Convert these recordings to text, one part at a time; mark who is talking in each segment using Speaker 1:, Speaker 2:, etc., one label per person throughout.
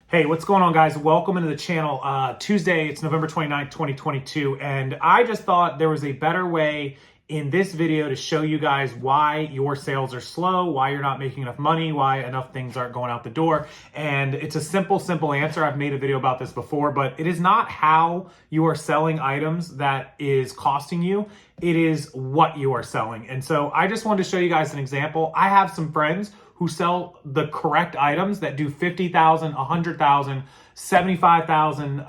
Speaker 1: Hey, what's going on, guys? Welcome into the channel. Tuesday, it's November 29th, 2022, and I just thought there was a better way in this video to show you guys why your sales are slow, why you're not making enough money, why enough things aren't going out the door. And it's a simple answer. I've made a video about this before, but it is not how you are selling items that is costing you. It is what you are selling. And so I just wanted to show you guys an example. I have some friends who sell the correct items that do 50,000, 100,000, 75,000,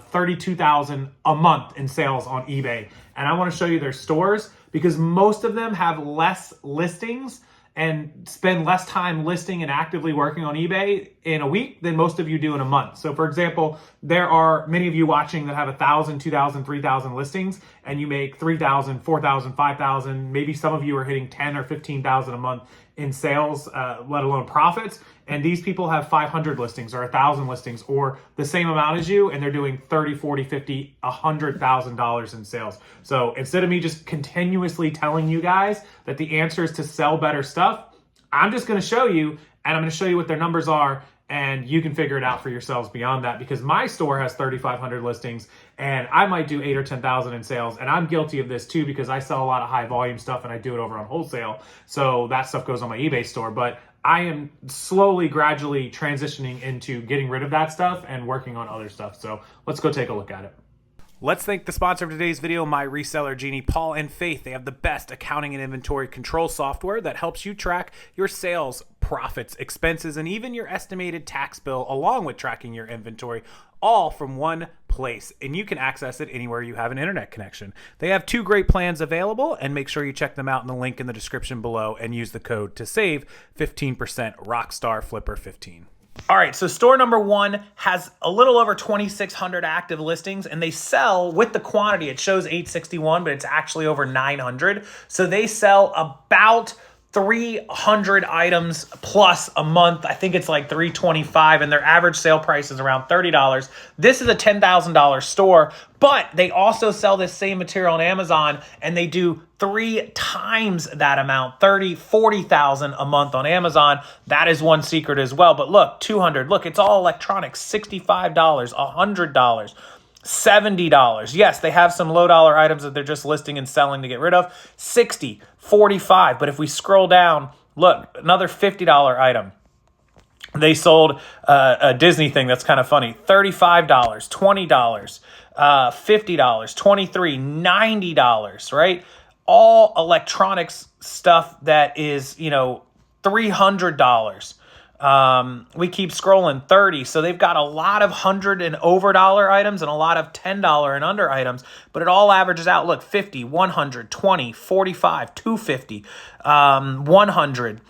Speaker 1: 32,000 a month in sales on eBay. And I want to show you their stores because most of them have less listings and spend less time listing and actively working on eBay in a week than most of you do in a month. So for example, there are many of you watching that have 1,000, 2,000, 3,000 listings and you make 3,000, 4,000, 5,000. Maybe some of you are hitting 10 or 15,000 a month in sales, let alone profits. And these people have 500 listings or 1,000 listings or the same amount as you, and they're doing 30, 40, 50, $100,000 in sales. So instead of me just continuously telling you guys that the answer is to sell better stuff, I'm just gonna show you, and I'm gonna show you what their numbers are, and you can figure it out for yourselves beyond that, because my store has 3,500 listings and I might do 8 or 10,000 in sales. And I'm guilty of this too, because I sell a lot of high volume stuff and I do it over on wholesale. So that stuff goes on my eBay store, but I am slowly, gradually transitioning into getting rid of that stuff and working on other stuff. So let's go take a look at it. Let's thank the sponsor of today's video, my reseller genie, Paul and Faith. They have the best accounting and inventory control software that helps you track your sales, profits, expenses, and even your estimated tax bill, along with tracking your inventory, all from one place. And you can access it anywhere you have an internet connection. They have 2 great plans available, and make sure you check them out in the link in the description below and use the code to save 15%, Rockstarflipper 15. All right, so store number 1 has a little over 2,600 active listings, and they sell with the quantity. It shows 861, but it's actually over 900. So they sell about 300 items plus a month. I think it's like 325, and their average sale price is around $30. This is a $10,000 store, but they also sell this same material on Amazon, and they do 3 times that amount, 30, 40,000 a month on Amazon. That is one secret as well. But look, 200, look, it's all electronics, $65, $100. $70. Yes, they have some low dollar items that they're just listing and selling to get rid of. 60, 45. But if we scroll down, look, another $50 item. They sold a Disney thing that's kind of funny. $35, $20, $50, $23, $90, right? All electronics stuff that is, $300. We keep scrolling, 30. So they've got a lot of $100 and over dollar items and a lot of $10 and under items, but it all averages out. Look, 50, 100, 20, 45, 250, 100.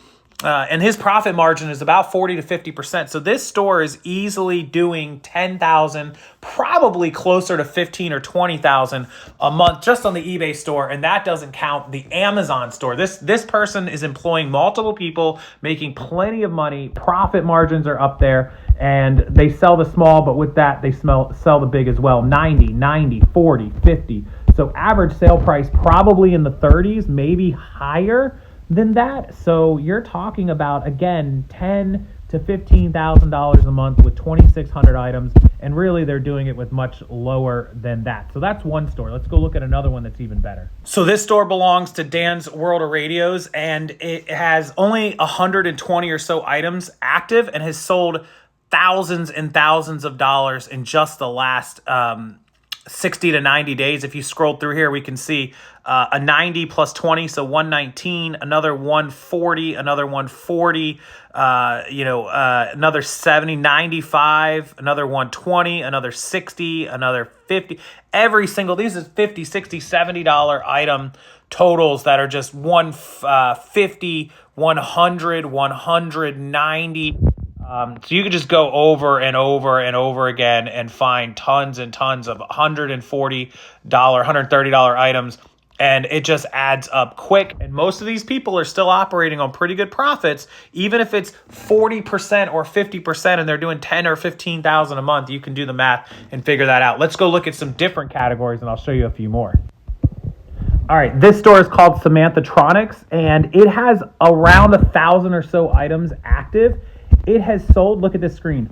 Speaker 1: And his profit margin is about 40 to 50%. So this store is easily doing 10,000, probably closer to 15 or 20,000 a month just on the eBay store. And that doesn't count the Amazon store. This person is employing multiple people, making plenty of money. Profit margins are up there, and they sell the small, but with that, they sell the big as well. 90, 40, 50. So average sale price probably in the 30s, maybe higher than that. So you're talking about, again, $10,000 to $15,000 a month with 2,600 items, and really they're doing it with much lower than that. So that's one store. Let's go look at another one that's even better. So this store belongs to Dan's World of Radios, and it has only 120 or so items active and has sold thousands and thousands of dollars in just the last 60 to 90 days. If you scroll through here, we can see a 90 plus 20, so 119, another 140, another 140, another 70, 95, another 120, another 60, another 50. Every single, these is 50, 60, $70 item totals that are just 150, 100, 190. So you could just go over and over and over again and find tons and tons of $140, $130 items, and it just adds up quick. And most of these people are still operating on pretty good profits, even if it's 40% or 50%, and they're doing 10 or 15,000 a month. You can do the math and figure that out. Let's go look at some different categories, and I'll show you a few more. All right, this store is called Samanthatronics, and it has around 1,000 or so items active. It has sold, look at this screen,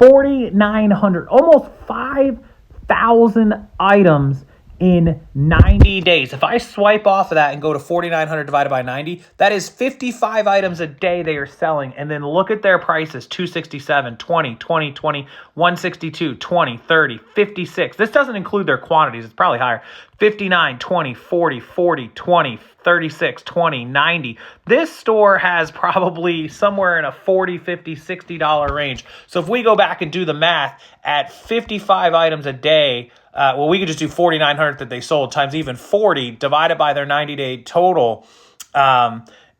Speaker 1: 4,900, almost 5,000 items in 90 days. If I swipe off of that and go to 4,900 divided by 90, that is 55 items a day they are selling. And then look at their prices: 267, 20, 20, 20, 162, 20, 30, 56. This doesn't include their quantities. It's probably higher. 59, 20, 40, 40, 20, 36, 20, 90. This store has probably somewhere in a $40, $50, $60 range. So if we go back and do the math at 55 items a day, well, we could just do 4,900 that they sold times even 40 divided by their 90-day total.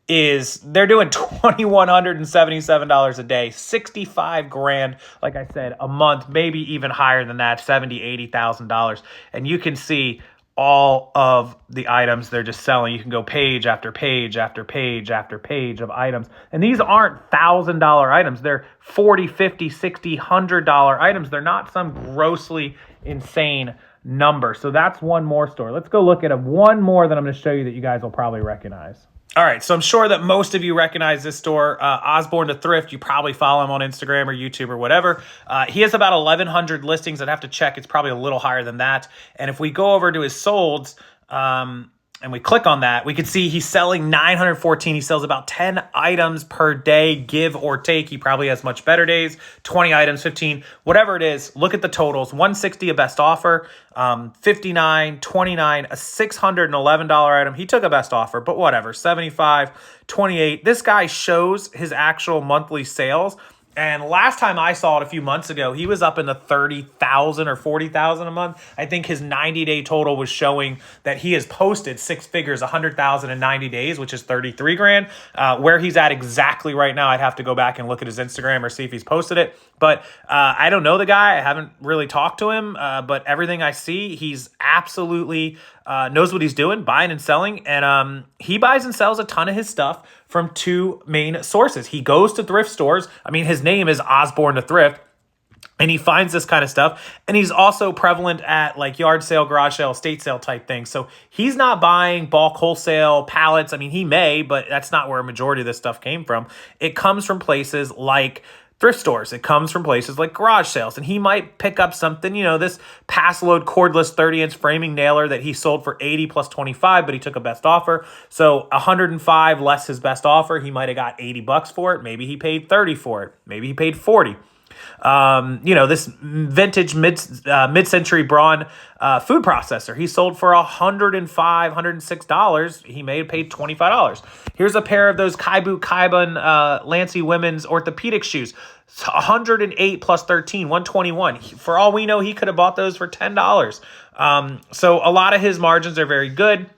Speaker 1: Is they're doing $2,177 a day, 65 grand, like I said, a month, maybe even higher than that, $70,000, $80,000. And you can see all of the items they're just selling. You can go page after page after page after page of items. And these aren't $1,000 items. They're $40, $50, $60, $100 items. They're not some grossly insane number. So that's one more store. Let's go look at one more that I'm going to show you that you guys will probably recognize. All right, so I'm sure that most of you recognize this store, Osborne to Thrift. You probably follow him on Instagram or YouTube or whatever. He has about 1,100 listings. I'd have to check. It's probably a little higher than that. And if we go over to his solds, and we click on that, we can see he's selling 914. He sells about 10 items per day, give or take. He probably has much better days, 20 items, 15, whatever it is. Look at the totals: 160 a best offer, 59, 29, a $611 item. He took a best offer, but whatever, 75, 28. This guy shows his actual monthly sales. And last time I saw it a few months ago, he was up in the 30,000 or 40,000 a month. I think his 90-day total was showing that he has posted six figures, 100,000 in 90 days, which is 33 grand. Where he's at exactly right now, I'd have to go back and look at his Instagram or see if he's posted it. But I don't know the guy. I haven't really talked to him. But everything I see, he's absolutely knows what he's doing, buying and selling. And he buys and sells a ton of his stuff from two main sources. He goes to thrift stores. I mean, his name is Osborne to Thrift. And he finds this kind of stuff. And he's also prevalent at like yard sale, garage sale, estate sale type things. So he's not buying bulk wholesale pallets. I mean, he may, but that's not where a majority of this stuff came from. It comes from places like thrift stores. It comes from places like garage sales. And he might pick up something, you know, this pass load cordless 30-inch framing nailer that he sold for 80 plus 25, but he took a best offer. So 105 less his best offer. He might have got $80 for it. Maybe he paid 30 for it. Maybe he paid 40. You know, this vintage mid-century Braun food processor, he sold for $105, $106. He may have paid $25. Here's a pair of those Kaiban Lancy women's orthopedic shoes. 108 plus 13, 121. For all we know, he could have bought those for $10. So a lot of his margins are very good.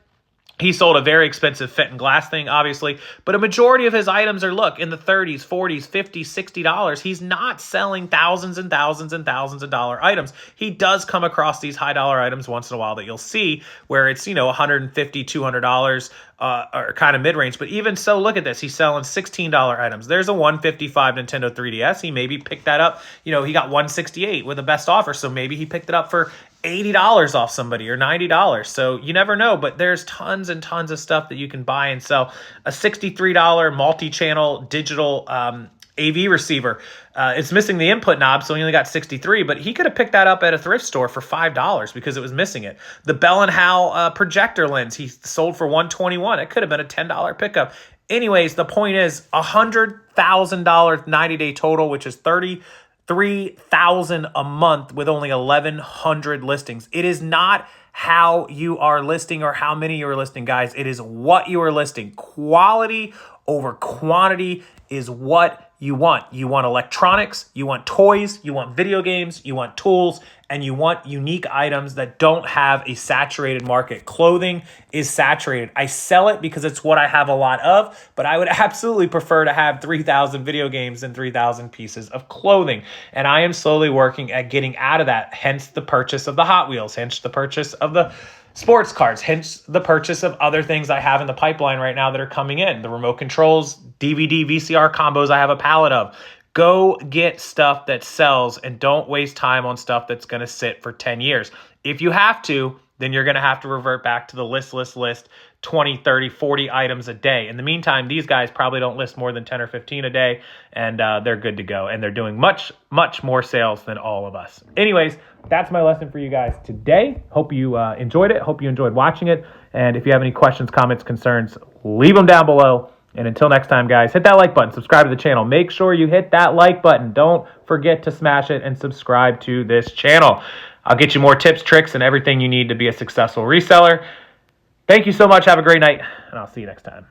Speaker 1: He sold a very expensive Fenton glass thing, obviously, but a majority of his items are, look, in the 30s, 40s, 50s, $60. He's not selling thousands and thousands and thousands of dollar items. He does come across these high dollar items once in a while that you'll see where it's, you know, $150, $200 or kind of mid-range. But even so, look at this. He's selling $16 items. There's a $155 Nintendo 3DS. He maybe picked that up. You know, he got $168 with a best offer, so maybe he picked it up for $80 off somebody or $90. So you never know, but there's tons and tons of stuff that you can buy and sell. A $63 multi-channel digital AV receiver. It's missing the input knob, so he only got 63, but he could have picked that up at a thrift store for $5 because it was missing it. The Bell & Howell projector lens, he sold for $121. It could have been a $10 pickup. Anyways, the point is $100,000 90-day total, which is $33,000 a month with only 1,100 listings. It is not how you are listing or how many you are listing, guys. It is what you are listing. Quality over quantity is what you want. You want electronics, you want toys, you want video games, you want tools, and you want unique items that don't have a saturated market. Clothing is saturated. I sell it because it's what I have a lot of, but I would absolutely prefer to have 3,000 video games than 3,000 pieces of clothing. And I am slowly working at getting out of that, hence the purchase of the Hot Wheels, hence the purchase of the sports cars, hence the purchase of other things I have in the pipeline right now that are coming in. The remote controls, DVD, VCR combos I have a pallet of. Go get stuff that sells and don't waste time on stuff that's going to sit for 10 years. If you have to, then you're going to have to revert back to the list. 20, 30, 40 items a day. In the meantime, these guys probably don't list more than 10 or 15 a day, and they're good to go. And they're doing much, much more sales than all of us. Anyways, that's my lesson for you guys today. Hope you enjoyed it. Hope you enjoyed watching it. And if you have any questions, comments, concerns, leave them down below. And until next time, guys, hit that like button, subscribe to the channel. Make sure you hit that like button. Don't forget to smash it and subscribe to this channel. I'll get you more tips, tricks, and everything you need to be a successful reseller. Thank you so much. Have a great night, and I'll see you next time.